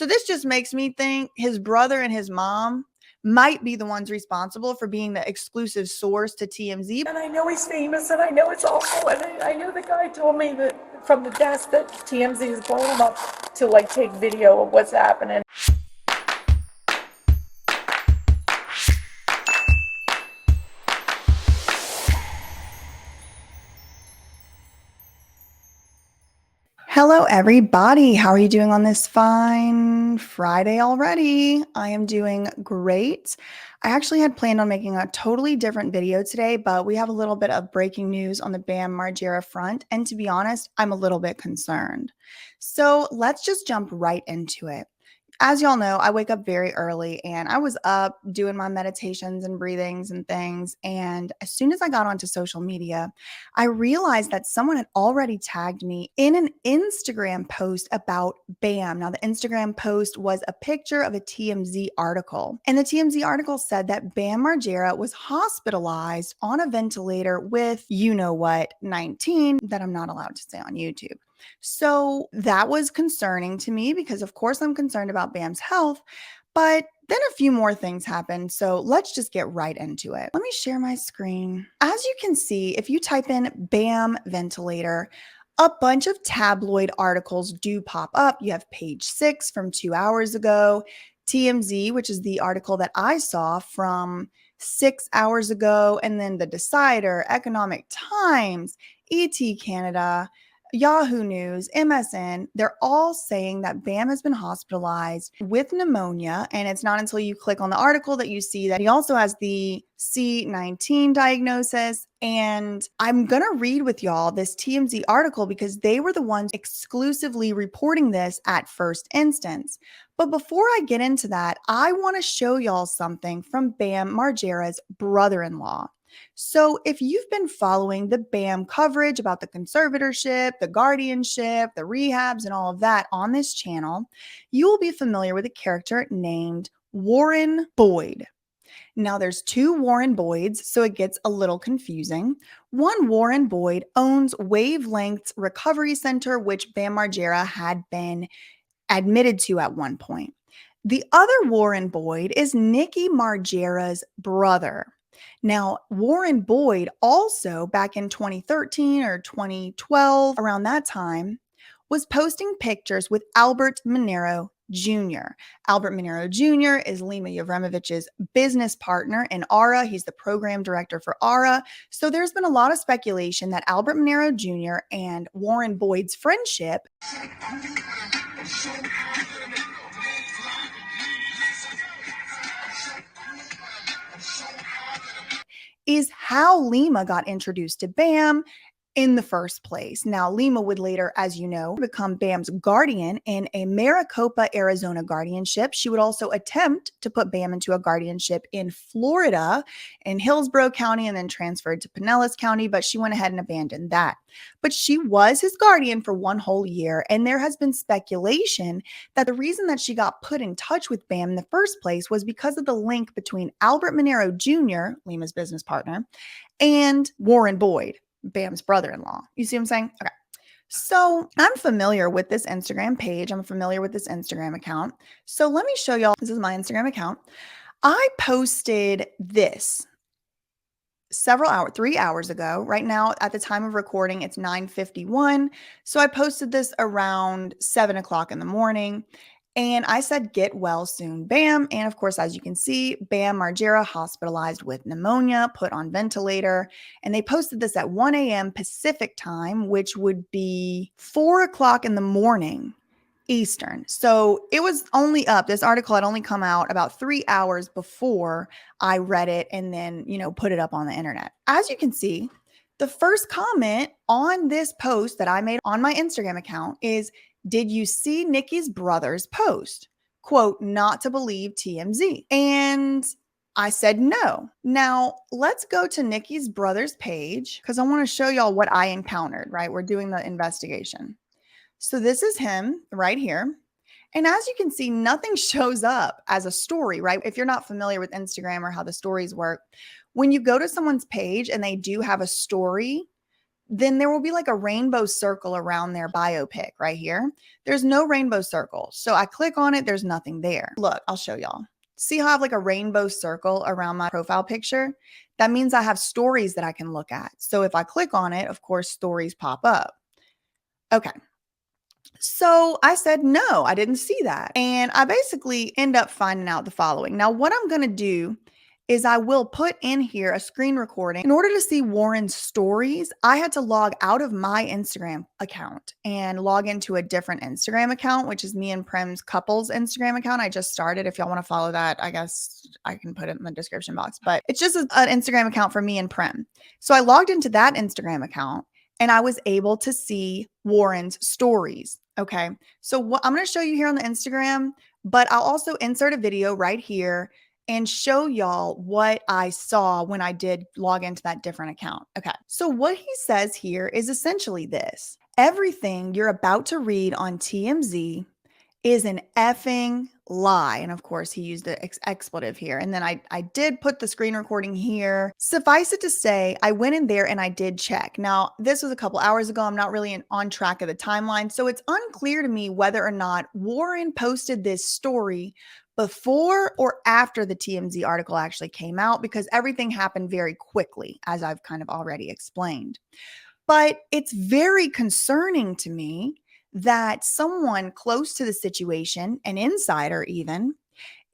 So this just makes me think his brother and his mom might be the ones responsible for being the exclusive source to TMZ. And I know he's famous, and I know it's awful, and I know the guy told me that from the desk that TMZ is blowing him up to like take video of what's happening. Hello, everybody. How are you doing on this fine Friday already? I am doing great. I actually had planned on making a totally different video today, but we have a little bit of breaking news on the Bam Margera front. And to be honest, I'm a little bit concerned. So let's just jump right into it. As y'all know, I wake up very early and I was up doing my meditations and breathings and things. And as soon as I got onto social media, I realized that someone had already tagged me in an Instagram post about Bam. Now, the Instagram post was a picture of a TMZ article. And the TMZ article said that Bam Margera was hospitalized on a ventilator with, you know what, 19, that I'm not allowed to say on YouTube. So that was concerning to me because, of course, I'm concerned about Bam's health. But then a few more things happened. So let's just get right into it. Let me share my screen. As you can see, if you type in Bam ventilator, a bunch of tabloid articles do pop up. You have page 6 from 2 hours ago, TMZ, which is the article that I saw from 6 hours ago, and then The Decider, Economic Times, ET Canada, Yahoo News, MSN, they're all saying that Bam has been hospitalized with pneumonia. And it's not until you click on the article that you see that he also has the C19 diagnosis. And I'm going to read with y'all this TMZ article because they were the ones exclusively reporting this at first instance. But before I get into that, I want to show y'all something from Bam Margera's brother-in-law. So if you've been following the Bam coverage about the conservatorship, the guardianship, the rehabs, and all of that on this channel, you will be familiar with a character named Warren Boyd. Now, there's 2 Warren Boyds, so it gets a little confusing. One Warren Boyd owns Wavelengths Recovery Center, which Bam Margera had been admitted to at one point. The other Warren Boyd is Nikki Margera's brother. Now, Warren Boyd also back in 2013 or 2012, around that time, was posting pictures with Albert Monero Jr. Albert Monero Jr. is Lima Yevremovich's business partner in Aura. He's the program director for Aura. So there's been a lot of speculation that Albert Monero Jr. and Warren Boyd's friendship is how Lima got introduced to Bam in the first place. Now, Lima would later, as you know, become Bam's guardian in a Maricopa, Arizona guardianship. She would also attempt to put Bam into a guardianship in Florida, in Hillsborough County, and then transferred to Pinellas County, but she went ahead and abandoned that. But she was his guardian for 1 whole year, and there has been speculation that the reason that she got put in touch with Bam in the first place was because of the link between Albert Monero Jr., Lima's business partner, and Warren Boyd, Bam's brother-in-law. You see what I'm saying? Okay. So I'm familiar with this Instagram page. I'm familiar with this Instagram account. So let me show y'all. This is my Instagram account. I posted this 3 hours ago. Right now, at the time of recording, it's 9:51. So I posted this around 7 o'clock in the morning. And I said, get well soon, Bam. And of course, as you can see, Bam Margera hospitalized with pneumonia, put on ventilator. And they posted this at 1 a.m. Pacific time, which would be 4 o'clock in the morning Eastern. So it was only up. This article had only come out about 3 hours before I read it and then, put it up on the internet. As you can see, the first comment on this post that I made on my Instagram account is, did you see Nikki's brother's post? Quote, not to believe TMZ. And I said no. Now, let's go to Nikki's brother's page because I want to show y'all what I encountered, right? We're doing the investigation. So this is him right here. And as you can see, nothing shows up as a story, right? If you're not familiar with Instagram or how the stories work, when you go to someone's page and they do have a story, then there will be like a rainbow circle around their biopic right here. There's no rainbow circle. So I click on it, there's nothing there. Look, I'll show y'all. See how I have like a rainbow circle around my profile picture? That means I have stories that I can look at. So if I click on it, of course, stories pop up. Okay. So I said, no, I didn't see that. And I basically end up finding out the following. Now, what I'm going to do is I will put in here a screen recording. In order to see Warren's stories, I had to log out of my Instagram account and log into a different Instagram account, which is me and Prim's couples Instagram account. I just started. If y'all want to follow that, I guess I can put it in the description box, but it's just an Instagram account for me and Prim. So I logged into that Instagram account and I was able to see Warren's stories. Okay. So what I'm going to show you here on the Instagram, but I'll also insert a video right here and show y'all what I saw when I did log into that different account. Okay. So what he says here is essentially this: everything you're about to read on TMZ is an effing lie. And of course, he used the expletive here. And then I did put the screen recording here. Suffice it to say, I went in there and I did check. Now, this was a couple hours ago. I'm not really on track of the timeline. So it's unclear to me whether or not Warren posted this story before or after the TMZ article actually came out, because everything happened very quickly, as I've kind of already explained. But it's very concerning to me that someone close to the situation, an insider even,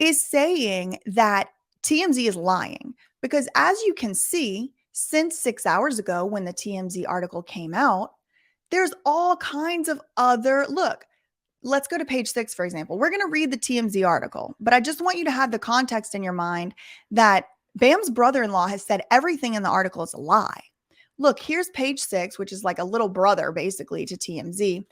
is saying that TMZ is lying. Because as you can see, since 6 hours ago when the TMZ article came out, there's all kinds of other, look, let's go to page 6, for example. We're going to read the TMZ article, but I just want you to have the context in your mind that Bam's brother-in-law has said everything in the article is a lie. Look, here's page 6, which is like a little brother basically to TMZ.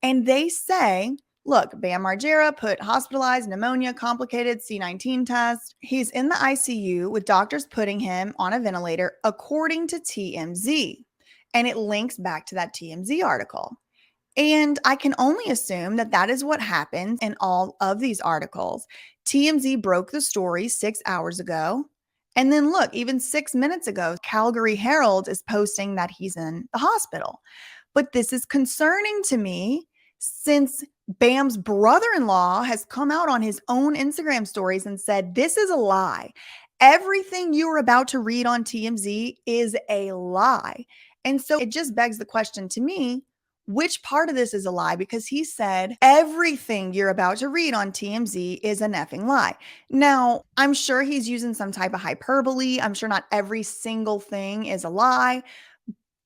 And they say, look, Bam Margera put hospitalized, pneumonia, complicated C19 test. He's in the ICU with doctors putting him on a ventilator, according to TMZ. And it links back to that TMZ article. And I can only assume that that is what happens in all of these articles. TMZ broke the story 6 hours ago. And then look, even 6 minutes ago, Calgary Herald is posting that he's in the hospital. But this is concerning to me since Bam's brother-in-law has come out on his own Instagram stories and said, this is a lie. Everything you are about to read on TMZ is a lie. And so it just begs the question to me, which part of this is a lie? Because he said everything you're about to read on TMZ is an effing lie. Now, I'm sure he's using some type of hyperbole. I'm sure not every single thing is a lie,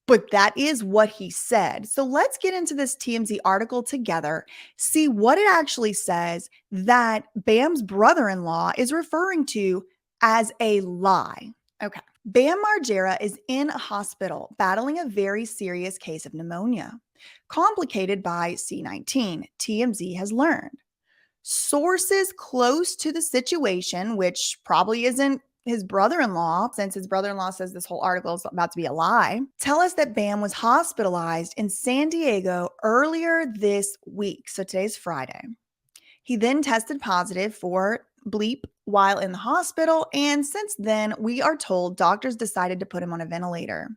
but that is what he said. So let's get into this TMZ article together, see what it actually says that Bam's brother-in-law is referring to as a lie. Okay. Bam Margera is in a hospital battling a very serious case of pneumonia, complicated by C19, TMZ has learned. Sources close to the situation, which probably isn't his brother-in-law, since his brother-in-law says this whole article is about to be a lie, tell us that Bam was hospitalized in San Diego earlier this week. So today's Friday. He then tested positive for bleep while in the hospital, and since then, we are told doctors decided to put him on a ventilator.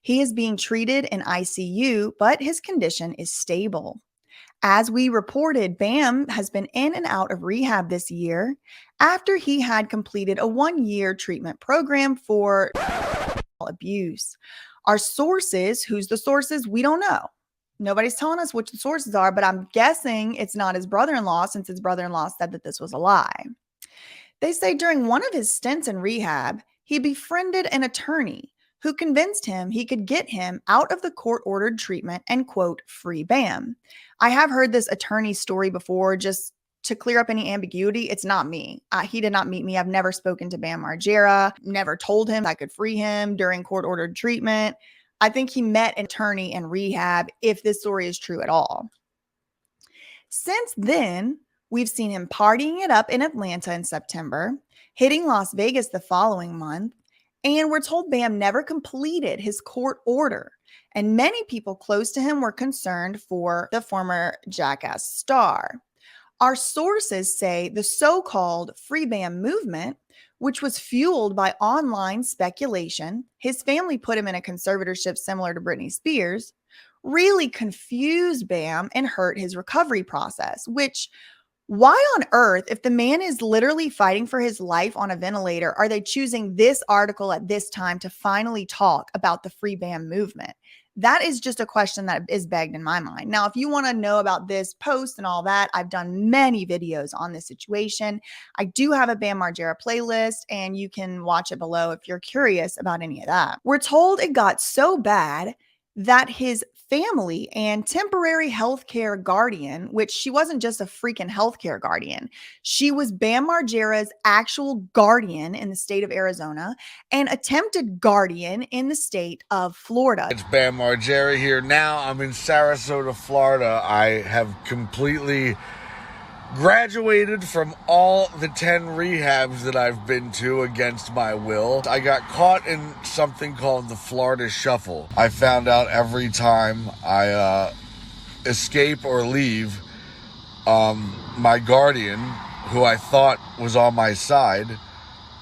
He is being treated in ICU, but his condition is stable. As we reported, Bam has been in and out of rehab this year after he had completed a 1-year treatment program for abuse. Our sources, who's the sources? We don't know. Nobody's telling us which the sources are, but I'm guessing it's not his brother-in-law, since his brother-in-law said that this was a lie. They say during one of his stints in rehab, he befriended an attorney who convinced him he could get him out of the court-ordered treatment and, quote, free Bam. I have heard this attorney story before. Just to clear up any ambiguity, it's not me. He did not meet me. I've never spoken to Bam Margera, never told him I could free him during court-ordered treatment. I think he met an attorney in rehab, if this story is true at all. Since then, we've seen him partying it up in Atlanta in September, hitting Las Vegas the following month, and we're told Bam never completed his court order. And many people close to him were concerned for the former Jackass star. Our sources say the so-called free Bam movement, which was fueled by online speculation, his family put him in a conservatorship similar to Britney Spears, really confused Bam and hurt his recovery process, which why on earth, if the man is literally fighting for his life on a ventilator, are they choosing this article at this time to finally talk about the free Bam movement? That is just a question that is begged in my mind. Now, if you want to know about this post and all that, I've done many videos on this situation. I do have a Bam Margera playlist, and you can watch it below if you're curious about any of that. We're told it got so bad that his family and temporary healthcare guardian, which she wasn't just a freaking healthcare guardian, she was Bam Margera's actual guardian in the state of Arizona and attempted guardian in the state of Florida. It's Bam Margera here. Now I'm in Sarasota, Florida. I have completely graduated from all the 10 rehabs that I've been to against my will. I got caught in something called the Florida Shuffle. I found out every time I escape or leave, my guardian, who I thought was on my side,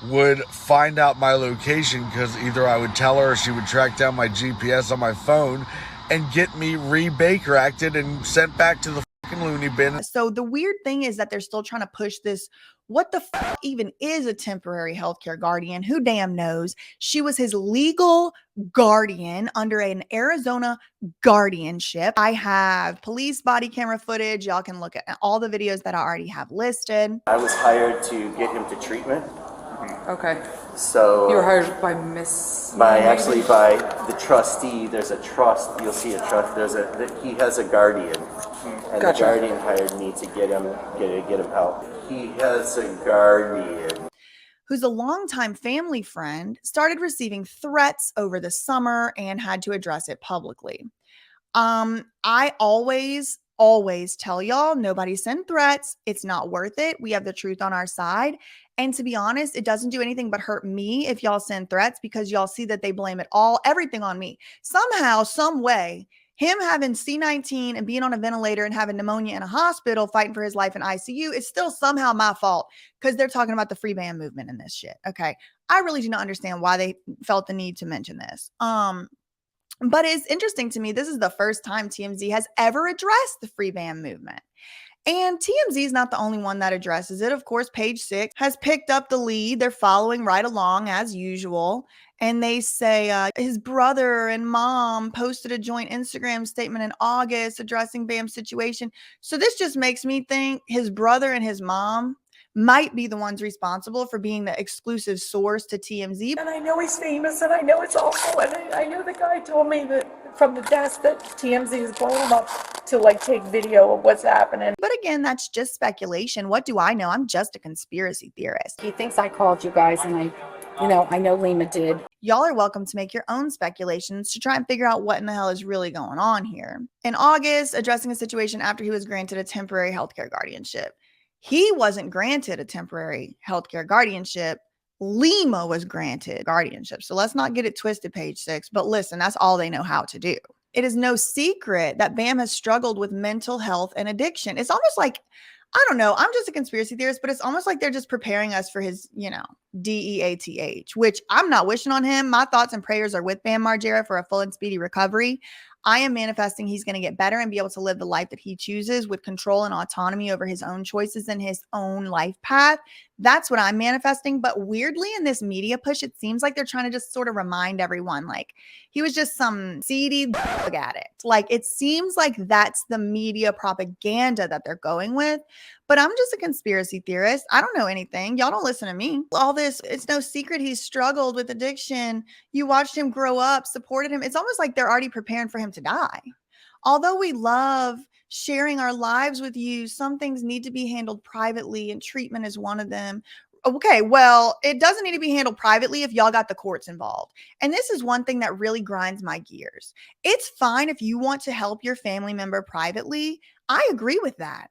would find out my location because either I would tell her or she would track down my GPS on my phone and get me re-Baker acted and sent back to the loony bin. So the weird thing is that they're still trying to push this. What the even is a temporary healthcare guardian? Who damn knows? She was his legal guardian under an Arizona guardianship. I have police body camera footage. Y'all can look at all the videos that I already have listed. I was hired to get him to treatment. Okay. So You were hired by Miss. by the trustee. There's a trust. You'll see a trust. He has a guardian, and Gotcha. the guardian hired me to get him help. He has a guardian Who's a longtime family friend, started receiving threats over the summer and had to address it publicly. I always tell y'all, nobody send threats. It's not worth it. We have the truth on our side. And to be honest, it doesn't do anything but hurt me if y'all send threats because y'all see that they blame everything on me. Somehow, some way, him having C-19 and being on a ventilator and having pneumonia in a hospital, fighting for his life in ICU, is still somehow my fault because they're talking about the free Bam movement and this shit. Okay. I really do not understand why they felt the need to mention this. But it's interesting to me. This is the first time TMZ has ever addressed the free Bam movement. And TMZ is not the only one that addresses it. Of course, Page Six has picked up the lead. They're following right along as usual. And they say his brother and mom posted a joint Instagram statement in August addressing Bam's situation. So this just makes me think his brother and his mom might be the ones responsible for being the exclusive source to TMZ. And I know he's famous, and I know it's awful, and I know the guy told me that from the desk that TMZ is blowing him up to like take video of what's happening. But again, that's just speculation. What do I know? I'm just a conspiracy theorist. He thinks I called you guys, and I know Lima did. Y'all are welcome to make your own speculations to try and figure out what in the hell is really going on here. In August, addressing a situation after he was granted a temporary healthcare guardianship. He wasn't granted a temporary healthcare guardianship. Lima was granted guardianship. So let's not get it twisted, Page Six. But listen, that's all they know how to do. It is no secret that Bam has struggled with mental health and addiction. It's almost like, I don't know, I'm just a conspiracy theorist, but it's almost like they're just preparing us for his, DEATH, which I'm not wishing on him. My thoughts and prayers are with Bam Margera for a full and speedy recovery. I am manifesting he's going to get better and be able to live the life that he chooses with control and autonomy over his own choices and his own life path. That's what I'm manifesting. But weirdly, in this media push, it seems like they're trying to just sort of remind everyone like he was just some seedy drug addict. Like it seems like that's the media propaganda that they're going with. But I'm just a conspiracy theorist. I don't know anything. Y'all don't listen to me. All this, it's no secret he's struggled with addiction. You watched him grow up, supported him. It's almost like they're already preparing for him to die. Although we love sharing our lives with you, some things need to be handled privately, and treatment is one of them. Okay, well, it doesn't need to be handled privately if y'all got the courts involved. And this is one thing that really grinds my gears. It's fine if you want to help your family member privately. I agree with that.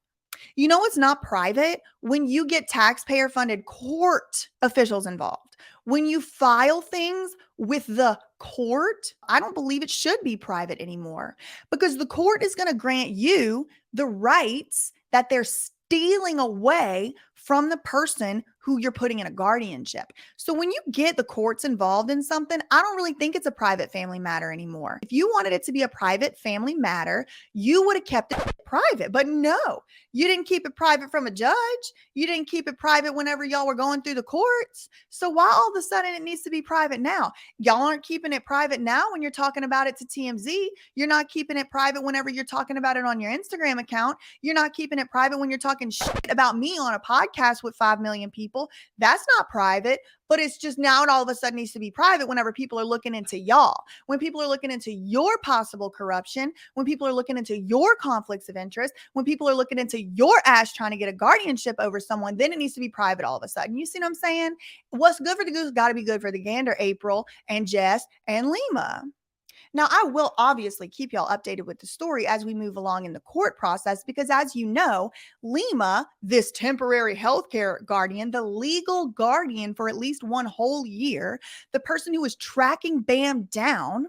You know, it's not private when you get taxpayer funded court officials involved. When you file things with the court, I don't believe it should be private anymore because the court is going to grant you the rights that they're stealing away from the person who you're putting in a guardianship. So when you get the courts involved in something, I don't really think it's a private family matter anymore. If you wanted it to be a private family matter, you would have kept it private. But no, you didn't keep it private from a judge. You didn't keep it private whenever y'all were going through the courts. So why all of a sudden it needs to be private now? Y'all aren't keeping it private now when you're talking about it to TMZ. You're not keeping it private whenever you're talking about it on your Instagram account. You're not keeping it private when you're talking shit about me on a podcast with 5 million people. That's not private, but it's just now it all of a sudden needs to be private whenever people are looking into y'all, when people are looking into your possible corruption, when people are looking into your conflicts of interest, when people are looking into your ass trying to get a guardianship over someone, then it needs to be private all of a sudden. You see what I'm saying? What's good for the goose got to be good for the gander, April and Jess and Lima. Now, I will obviously keep y'all updated with the story as we move along in the court process, because as you know, Lima, this temporary healthcare guardian, the legal guardian for at least one whole year, the person who was tracking Bam down,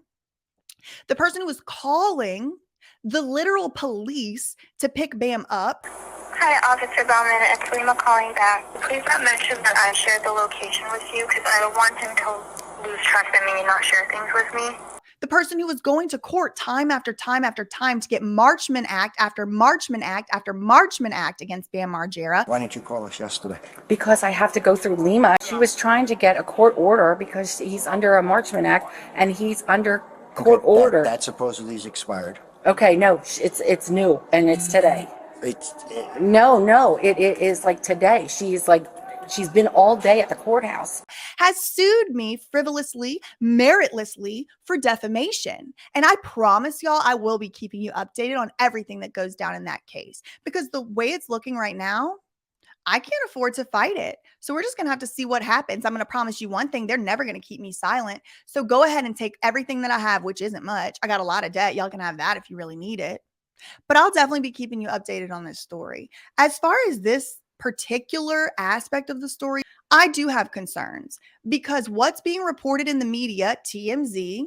the person who was calling the literal police to pick Bam up. Hi, Officer Bauman. It's Lima calling back. Please not mention that I shared the location with you because I don't want him to lose trust in me and not share things with me. The person who was going to court time after time after time to get Marchman Act after Marchman Act after Marchman Act against Bam Margera. Why didn't you call us yesterday? Because I have to go through Lima. She was trying to get a court order because he's under a Marchman Act and he's under court order. That supposedly is expired. Okay, no, it's new and it's today. No, it is like today. She's been all day at the courthouse. Has sued me frivolously, meritlessly for defamation. And I promise y'all, I will be keeping you updated on everything that goes down in that case, because the way it's looking right now, I can't afford to fight it. So we're just going to have to see what happens. I'm going to promise you one thing. They're never going to keep me silent. So go ahead and take everything that I have, which isn't much. I got a lot of debt. Y'all can have that if you really need it. But I'll definitely be keeping you updated on this story. As far as this particular aspect of the story, I do have concerns, because what's being reported in the media, TMZ,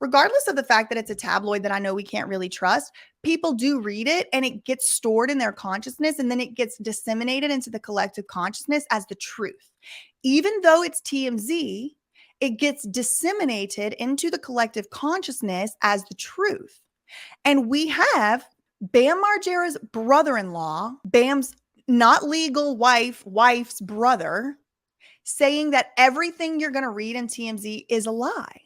regardless of the fact that it's a tabloid that I know we can't really trust, people do read it and it gets stored in their consciousness, and then it gets disseminated into the collective consciousness as the truth. Even though it's TMZ, it gets disseminated into the collective consciousness as the truth. And we have Bam Margera's brother-in-law, Bam's not legal wife's brother, saying that everything you're going to read in TMZ is a lie.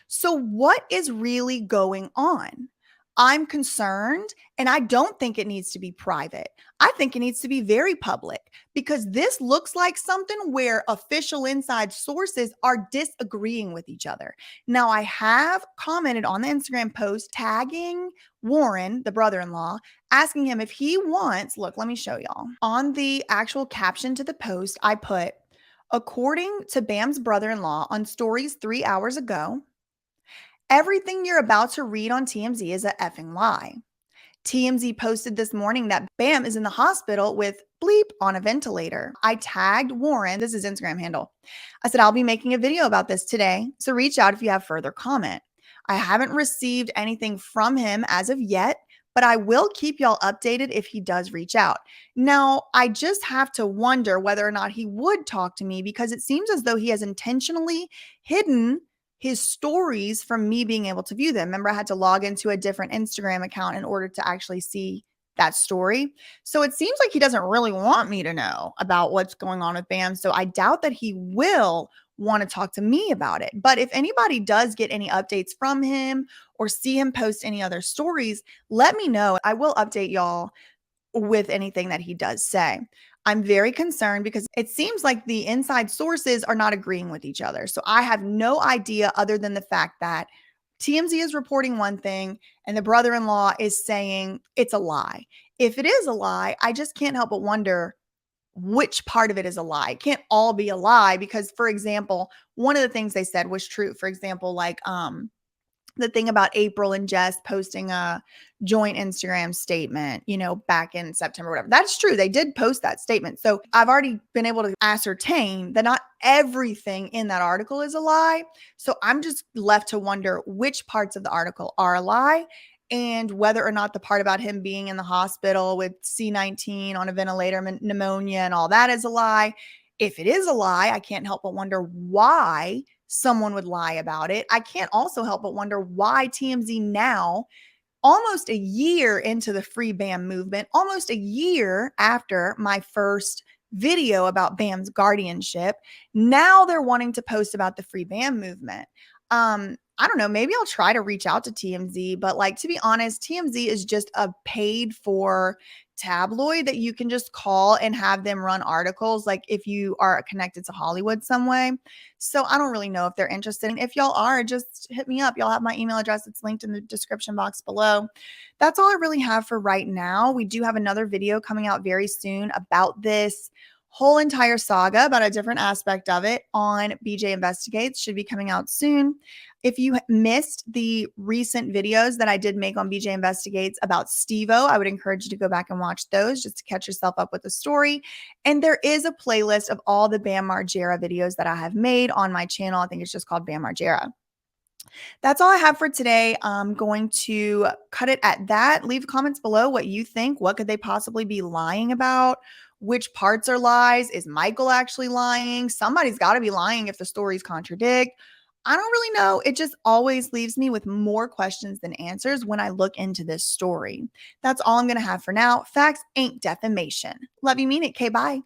So what is really going on? I'm concerned, and I don't think it needs to be private. I think it needs to be very public, because this looks like something where official inside sources are disagreeing with each other. Now, I have commented on the Instagram post tagging Warren, the brother-in-law, asking him if he wants, look, let me show y'all. On the actual caption to the post, I put, according to Bam's brother-in-law on stories 3 hours ago, everything you're about to read on TMZ is a effing lie. TMZ posted this morning that Bam is in the hospital with bleep on a ventilator. I tagged Warren, this is his Instagram handle. I said, I'll be making a video about this today, so reach out if you have further comment. I haven't received anything from him as of yet, but I will keep y'all updated if he does reach out. Now, I just have to wonder whether or not he would talk to me, because it seems as though he has intentionally hidden his stories from me being able to view them. Remember, I had to log into a different Instagram account in order to actually see that story. So it seems like he doesn't really want me to know about what's going on with Bam. So I doubt that he will want to talk to me about it. But if anybody does get any updates from him or see him post any other stories, let me know. I will update y'all with anything that he does say. I'm very concerned because it seems like the inside sources are not agreeing with each other. So I have no idea, other than the fact that TMZ is reporting one thing and the brother-in-law is saying it's a lie. If it is a lie, I just can't help but wonder which part of it is a lie. It can't all be a lie, because, for example, one of the things they said was true. For example, like the thing about April and Jess posting a joint Instagram statement, back in September, whatever. That's true. They did post that statement. So I've already been able to ascertain that not everything in that article is a lie. So I'm just left to wonder which parts of the article are a lie and whether or not the part about him being in the hospital with C-19 on a ventilator, pneumonia, and all that is a lie. If it is a lie, I can't help but wonder why someone would lie about it. I can't also help but wonder why TMZ now, almost a year into the free Bam movement, almost a year after my first video about Bam's guardianship, now they're wanting to post about the free Bam movement. I don't know, maybe I'll try to reach out to TMZ, but like, to be honest, TMZ is just a paid for tabloid that you can just call and have them run articles, like if you are connected to Hollywood some way. So I don't really know if they're interested. And if y'all are, just hit me up. Y'all have my email address. It's linked in the description box below. That's all I really have for right now. We do have another video coming out very soon about this whole entire saga, about a different aspect of it, on BJ Investigates. Should be coming out soon. If you missed the recent videos that I did make on BJ Investigates about Steve-O, I would encourage you to go back and watch those just to catch yourself up with the story. And there is a playlist of all the Bam Margera videos that I have made on my channel. I think it's just called Bam Margera. That's all I have for today. I'm going to cut it at that. Leave comments below what you think. What could they possibly be lying about? Which parts are lies? Is Michael actually lying? Somebody's got to be lying if the stories contradict. I don't really know. It just always leaves me with more questions than answers when I look into this story. That's all I'm going to have for now. Facts ain't defamation. Love you, mean it. Okay, bye.